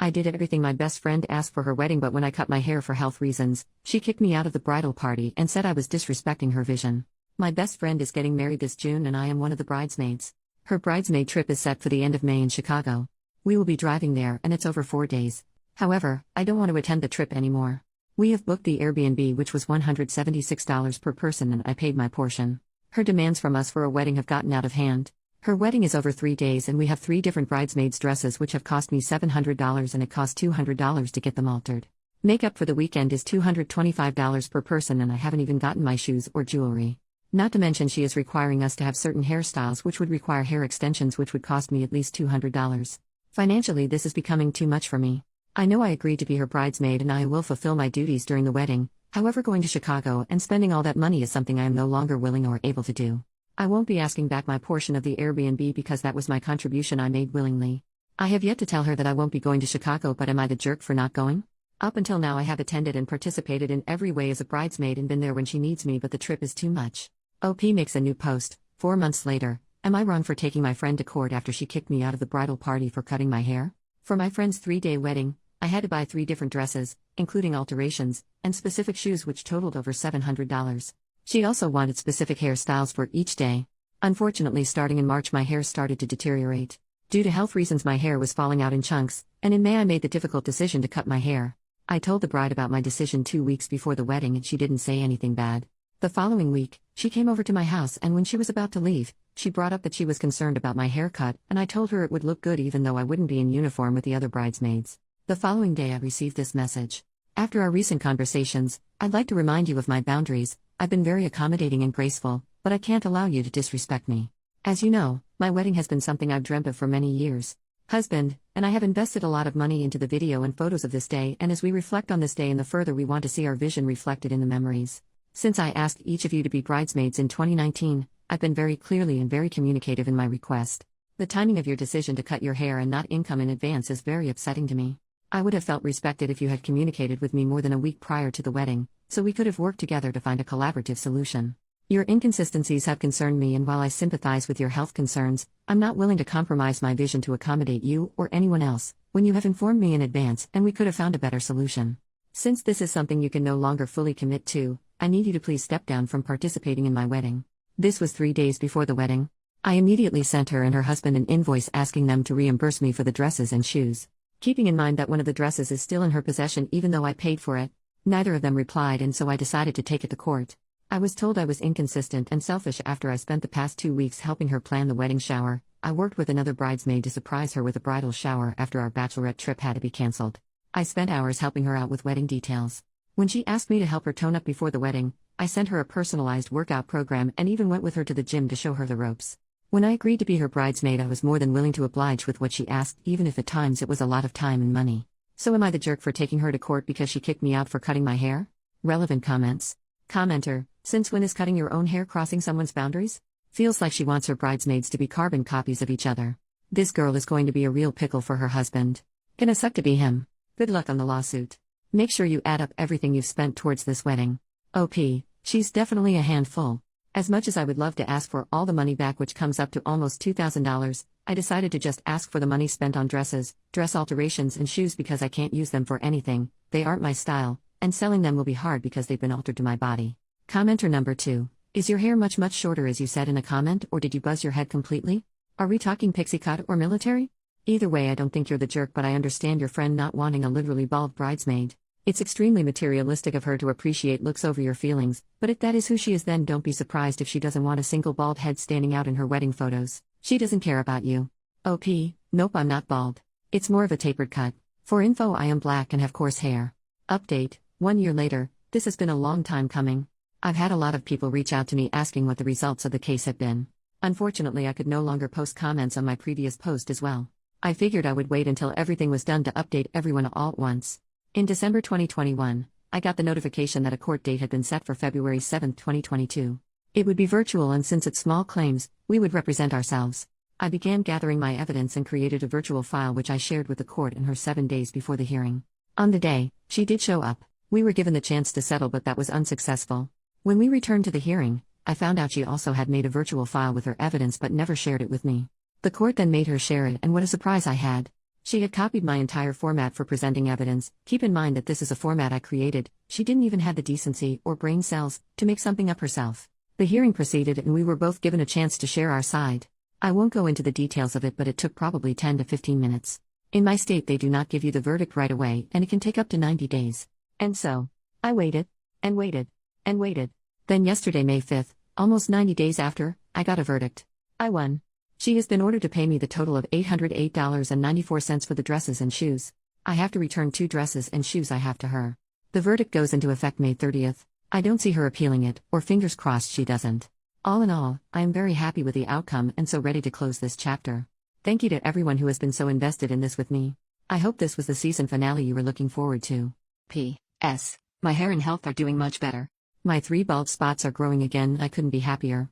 I did everything my best friend asked for her wedding, but when I cut my hair for health reasons, she kicked me out of the bridal party and said I was disrespecting her vision. My best friend is getting married this June and I am one of the bridesmaids. Her bridesmaid trip is set for the end of May in Chicago. We will be driving there and it's over 4 days. However, I don't want to attend the trip anymore. We have booked the Airbnb, which was $176 per person, and I paid my portion. Her demands from us for a wedding have gotten out of hand. Her wedding is over 3 days and we have 3 different bridesmaids' dresses which have cost me $700 and it cost $200 to get them altered. Makeup for the weekend is $225 per person and I haven't even gotten my shoes or jewelry. Not to mention she is requiring us to have certain hairstyles which would require hair extensions which would cost me at least $200. Financially, this is becoming too much for me. I know I agreed to be her bridesmaid and I will fulfill my duties during the wedding, however going to Chicago and spending all that money is something I am no longer willing or able to do. I won't be asking back my portion of the Airbnb because that was my contribution I made willingly. I have yet to tell her that I won't be going to Chicago, but am I the jerk for not going? Up until now I have attended and participated in every way as a bridesmaid and been there when she needs me, but the trip is too much. OP makes a new post, 4 months later. Am I wrong for taking my friend to court after she kicked me out of the bridal party for cutting my hair? For my friend's 3-day wedding, I had to buy 3 different dresses, including alterations, and specific shoes which totaled over $700. She also wanted specific hairstyles for each day. Unfortunately, starting in March my hair started to deteriorate. Due to health reasons my hair was falling out in chunks, and in May I made the difficult decision to cut my hair. I told the bride about my decision 2 weeks before the wedding and she didn't say anything bad. The following week, she came over to my house and when she was about to leave, she brought up that she was concerned about my haircut and I told her it would look good even though I wouldn't be in uniform with the other bridesmaids. The following day I received this message. After our recent conversations, I'd like to remind you of my boundaries. I've been very accommodating and graceful, but I can't allow you to disrespect me. As you know, my wedding has been something I've dreamt of for many years. Husband, and I have invested a lot of money into the video and photos of this day, and as we reflect on this day and the further we want to see our vision reflected in the memories. Since I asked each of you to be bridesmaids in 2019, I've been very clearly and very communicative in my request. The timing of your decision to cut your hair and not income in advance is very upsetting to me. I would have felt respected if you had communicated with me more than a week prior to the wedding, so we could have worked together to find a collaborative solution. Your inconsistencies have concerned me, and while I sympathize with your health concerns, I'm not willing to compromise my vision to accommodate you or anyone else, when you have informed me in advance and we could have found a better solution. Since this is something you can no longer fully commit to, I need you to please step down from participating in my wedding. This was 3 days before the wedding. I immediately sent her and her husband an invoice asking them to reimburse me for the dresses and shoes. Keeping in mind that one of the dresses is still in her possession even though I paid for it. Neither of them replied, and so I decided to take it to court. I was told I was inconsistent and selfish after I spent the past 2 weeks helping her plan the wedding shower. I worked with another bridesmaid to surprise her with a bridal shower after our bachelorette trip had to be cancelled. I spent hours helping her out with wedding details. When she asked me to help her tone up before the wedding, I sent her a personalized workout program and even went with her to the gym to show her the ropes. When I agreed to be her bridesmaid, I was more than willing to oblige with what she asked, even if at times it was a lot of time and money. So am I the jerk for taking her to court because she kicked me out for cutting my hair? Relevant comments. Commenter: since when is cutting your own hair crossing someone's boundaries? Feels like she wants her bridesmaids to be carbon copies of each other. This girl is going to be a real pickle for her husband. Gonna suck to be him. Good luck on the lawsuit. Make sure you add up everything you've spent towards this wedding. OP, she's definitely a handful. As much as I would love to ask for all the money back, which comes up to almost $2,000, I decided to just ask for the money spent on dresses, dress alterations and shoes because I can't use them for anything, they aren't my style, and selling them will be hard because they've been altered to my body. Commenter number 2. Is your hair much shorter as you said in a comment, or did you buzz your head completely? Are we talking pixie cut or military? Either way, I don't think you're the jerk, but I understand your friend not wanting a literally bald bridesmaid. It's extremely materialistic of her to appreciate looks over your feelings, but if that is who she is, then don't be surprised if she doesn't want a single bald head standing out in her wedding photos. She doesn't care about you. OP, nope, I'm not bald. It's more of a tapered cut. For info, I am black and have coarse hair. Update: 1 year later, this has been a long time coming. I've had a lot of people reach out to me asking what the results of the case have been. Unfortunately, I could no longer post comments on my previous post as well. I figured I would wait until everything was done to update everyone all at once. In December 2021, I got the notification that a court date had been set for February 7, 2022. It would be virtual, and since it's small claims, we would represent ourselves. I began gathering my evidence and created a virtual file which I shared with the court and her 7 days before the hearing. On the day, she did show up. We were given the chance to settle, but that was unsuccessful. When we returned to the hearing, I found out she also had made a virtual file with her evidence but never shared it with me. The court then made her share it, and what a surprise I had. She had copied my entire format for presenting evidence. Keep in mind that this is a format I created. She didn't even have the decency, or brain cells, to make something up herself. The hearing proceeded and we were both given a chance to share our side. I won't go into the details of it, but it took probably 10 to 15 minutes. In my state they do not give you the verdict right away, and it can take up to 90 days. And so, I waited, and waited, and waited. Then yesterday, May 5th, almost 90 days after, I got a verdict. I won. She has been ordered to pay me the total of $808.94 for the dresses and shoes. I have to return 2 dresses and shoes I have to her. The verdict goes into effect May 30th. I don't see her appealing it, or fingers crossed she doesn't. All in all, I am very happy with the outcome and so ready to close this chapter. Thank you to everyone who has been so invested in this with me. I hope this was the season finale you were looking forward to. P.S. My hair and health are doing much better. My 3 bald spots are growing again. I couldn't be happier.